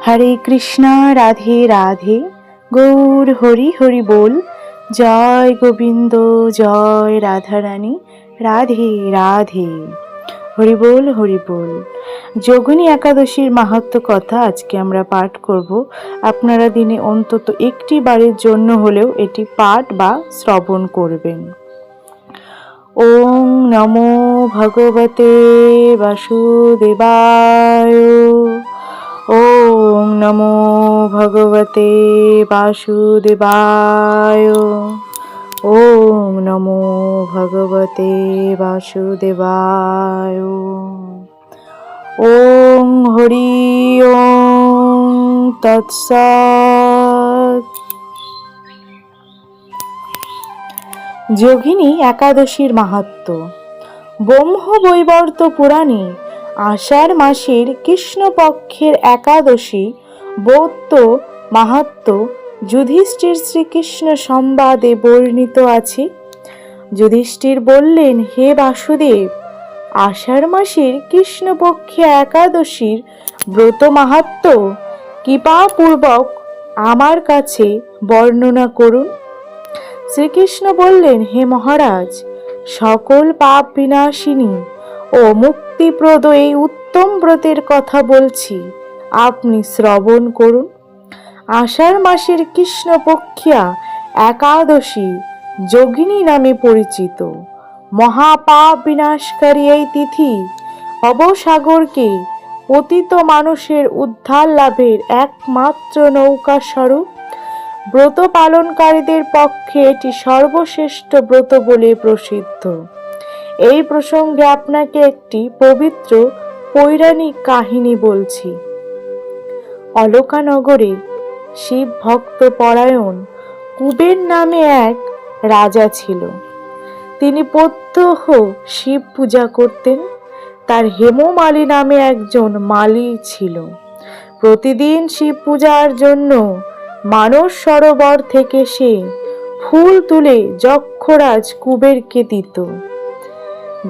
হরে কৃষ্ণ রাধে রাধে, গৌর হরি হরি বল। জয় গোবিন্দ জয় রাধারানী, রাধে রাধে। হরি বল হরি বল। যোগিনী একাদশীর মাহাত্ম্য কথা আজকে আমরা পাঠ করব। আপনারা দিনে অন্তত একটি বারের জন্য হলেও এটি পাঠ বা শ্রবণ করবেন। ওম নমো ভগবতে বাসুদেবায়। ওম নমো ভগবতে বাসুদেবায়। ওম নমো ভগবতে বাসুদেবায়। ওম হরি ওম তৎসৎ। যোগিনী একাদশীর মাহাত্ম্য। ব্রহ্মবৈবর্ত পুরাণে আষাঢ় মাসের কৃষ্ণপক্ষের একাদশী বৌদ্ধ মাহাত্ম্য যুধিষ্ঠির শ্রীকৃষ্ণ সংবাদে বর্ণিত আছে। যুধিষ্ঠির বললেন, হে বাসুদেব, আষাঢ় মাসের কৃষ্ণপক্ষে একাদশীর ব্রত মাহাত্ম্য কৃপাপূর্বক আমার কাছে বর্ণনা করুন। শ্রীকৃষ্ণ বললেন, হে মহারাজ, সকল পাপ বিনাশিনী ও মুক্তিপ্রদ এই উত্তম ব্রতের কথা বলছি, আপনি শ্রবণ করুন। আষাঢ় মাসের কৃষ্ণপক্ষিয়া একাদশী যোগিনী নামে পরিচিত। মহাপাপ বিনাশকারী এই তিথি ভবসাগরকে পতিত মানুষের উদ্ধার লাভের একমাত্র নৌকা স্বরূপ। ব্রত পালনকারীদের পক্ষে এটি সর্বশ্রেষ্ঠ ব্রত বলে প্রসিদ্ধ। এই প্রসঙ্গে আপনাকে একটি পবিত্র পৌরাণিক কাহিনী বলছি। অলকানগরে শিব ভক্ত পরায়ণ কুবের নামে এক রাজা ছিল। তিনি প্রত্যহ শিব পূজা করতেন। তার হেমমালী নামে একজন মালী ছিল। প্রতিদিন শিব পূজার জন্য মানস সরোবর থেকে সে ফুল তুলে যক্ষরাজ কুবেরকে দিত।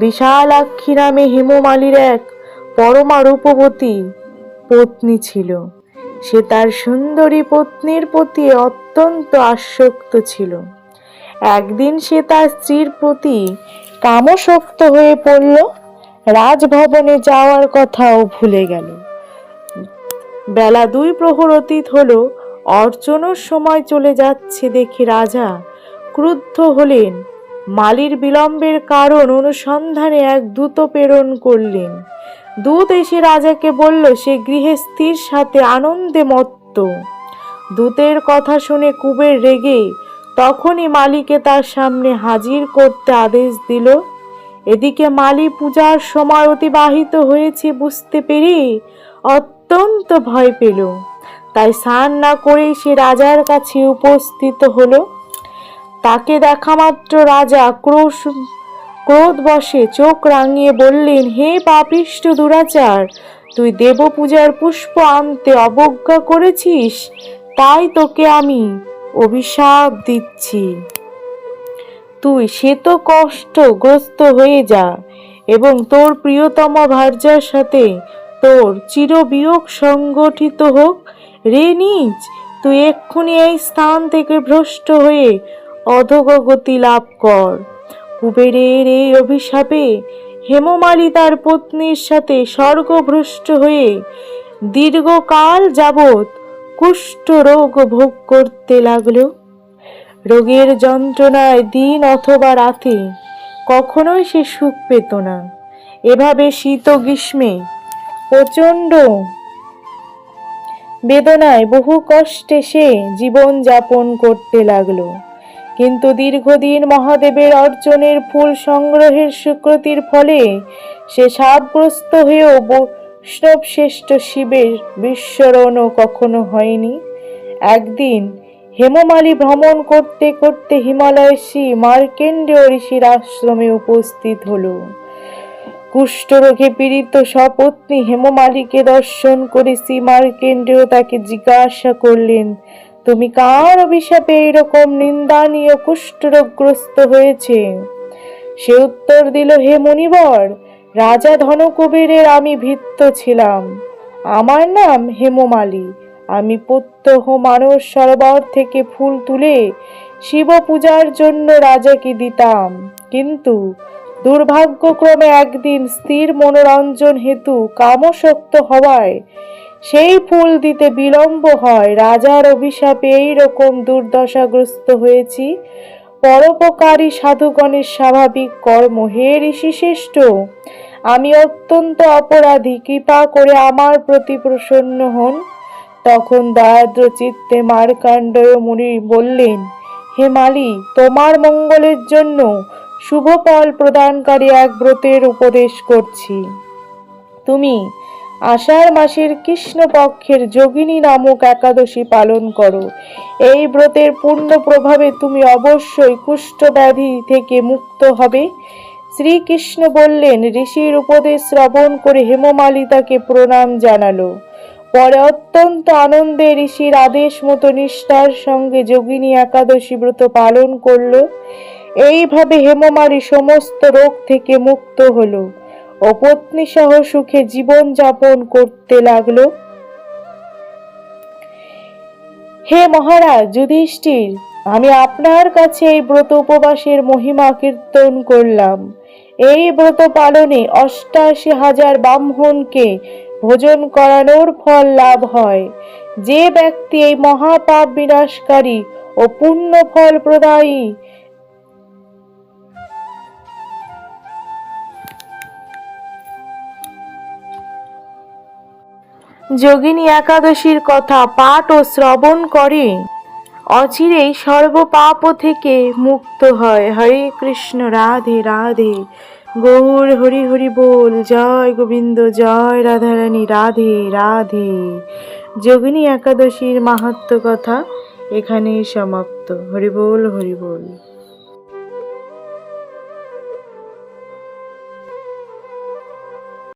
বিশালাক্ষী নামে হেমমালীর এক পরমা রূপবতী পত্নী ছিল। সে তার সুন্দরী পত্নীর প্রতি অত্যন্ত আসক্ত ছিল। একদিন সে তার স্ত্রীর প্রতি কামসক্ত হয়ে পড়ল। রাজভবনে যাওয়ার কথাও ভুলে গেল। বেলা 2 প্রহর অতীত হলো। অর্চনার সময় চলে যাচ্ছে দেখে রাজা ক্রুদ্ধ হলেন। মালীর বিলম্বের কারণ অনুসন্ধানে এক দূত প্রেরণ করলেন। দূত এসে রাজাকে বলল সে গৃহে স্ত্রীর সাথে আনন্দে মত্ত। দূতের কথা শুনে কুবের রেগে তখনই মালীকে তার সামনে হাজির করতে আদেশ দিল। এদিকে মালী পূজার সময় অতিবাহিত হয়েছে বুঝতে পেরে অত্যন্ত ভয় পেল। তাই স্নান না করেই সে রাজার কাছে উপস্থিত হলো। তাকে দেখা মাত্র রাজা ক্রোধবশে চোখ রাঙিয়ে বললেন, হে পাপিষ্ঠ দুরাচার, তুই দেব পূজার পুষ্প আনতে অবজ্ঞা করেছিস, তাই তোকে আমি অভিশাপ দিচ্ছি। তুই শ্বেত কষ্টগ্রস্ত হয়ে যা এবং তোর প্রিয়তম ভার্যার সাথে তোর চিরবিয়োগ সংগঠিত হোক। রে নীচ, তুই এক্ষুনি এই স্থান থেকে ভ্রষ্ট হয়ে অধোগতি লাভ কর। কুবেরের এই অভিশাপে হেমমালী তার পত্নীর সাথে স্বর্গভ্রষ্ট হয়ে দীর্ঘকাল যাবৎ কুষ্ঠ রোগ ভোগ করতে লাগলো। রোগের যন্ত্রণায় দিন অথবা রাতে কখনোই সে সুখ পেত না। এভাবে শীত গ্রীষ্মে প্রচণ্ড বেদনায় বহু কষ্টে সে জীবন যাপন করতে লাগলো। কিন্তু দীর্ঘদিন মহাদেবের অর্চনের ফুল সংগ্রহের স্বীকৃতির ফলে সে শাপগ্রস্ত হয়েও বৈষ্ণব শ্রেষ্ঠ শিবের বিস্মরণও কখনো হয়নি। একদিন হেমমালী ভ্রমণ করতে করতে হিমালয়ের শ্রী মার্কেন্ডেয় ঋষির আশ্রমে উপস্থিত হলো। কুষ্ঠরোগে পীড়িত সপত্নী হেমমালীকে দর্শন করে শ্রী মার্কেন্ডেয় তাকে জিজ্ঞাসা করলেন, তুমি কার অভিশাপে এইরকম নিন্দানীয় কুষ্ঠরোগগ্রস্ত হয়েছে? সে উত্তর দিল, হে মুনিবর, রাজা ধনকুবেরের আমি ভৃত্য ছিলাম। আমার নাম হেমমালী। আমি প্রত্যহ মানস সরোবর থেকে ফুল তুলে শিব পূজার জন্য রাজাকে দিতাম, কিন্তু দুর্ভাগ্যক্রমে একদিন স্ত্রীর মনোরঞ্জন হেতু কামসক্ত হওয়ায় সেই ফুল দিতে বিলম্ব হয়। রাজার অভিশাপে এই রকম দুর্দশাগ্রস্ত হয়েছি। পরোপকারী সাধুগণের স্বাভাবিক কর্ম। হে ঋষিশ্রেষ্ঠ, আমি অত্যন্ত অপরাধী, কৃপা করে আমার প্রতি প্রসন্ন হন। তখন দয়াদ্র চিত্তে মার্কণ্ডেয় মুনি বললেন, হে মালি, তোমার মঙ্গলের জন্য শুভ ফল প্রদানকারী এক ব্রতের উপদেশ করছি। তুমি আষাঢ় মাসের কৃষ্ণপক্ষের যোগিনী নামক একাদশী পালন করো। এই ব্রতের পূর্ণ প্রভাবে তুমি অবশ্যই কুষ্ঠ ব্যাধি থেকে মুক্ত হবে। শ্রীকৃষ্ণ বললেন। ঋষির উপদেশ শ্রবণ করে হেমমালী তাকে প্রণাম জানালো। পরে অত্যন্ত আনন্দে ঋষির আদেশ মতো নিষ্ঠার সঙ্গে যোগিনী একাদশী ব্রত পালন করল। এইভাবে হেমমালী সমস্ত রোগ থেকে মুক্ত হলো ও পত্নী সহ সুখে জীবন যাপন করতে লাগলো। হে মহারাজ যুধিষ্ঠির, আমি আপনার কাছে এই ব্রত উপবাসের মহিমা কীর্তন করলাম। এই ব্রত পালনে ৮৮,০০০ ব্রাহ্মণকে ভোজন করানোর ফল লাভ হয়। যে ব্যক্তি এই মহাপাপ বিনাশকারী ও পুণ্য ফল প্রদায়ী যোগিনী একাদশীর কথা পাঠ ও শ্রবণ করে, অচিরেই সর্বপাপ থেকে মুক্ত হয়। হরে কৃষ্ণ, রাধে রাধে, গৌর হরি হরি বল, জয় গোবিন্দ, জয় রাধারানী, রাধে রাধে। যোগিনী একাদশীর মাহাত্ম্য কথা এখানেই সমাপ্ত। হরি বল, হরি বল।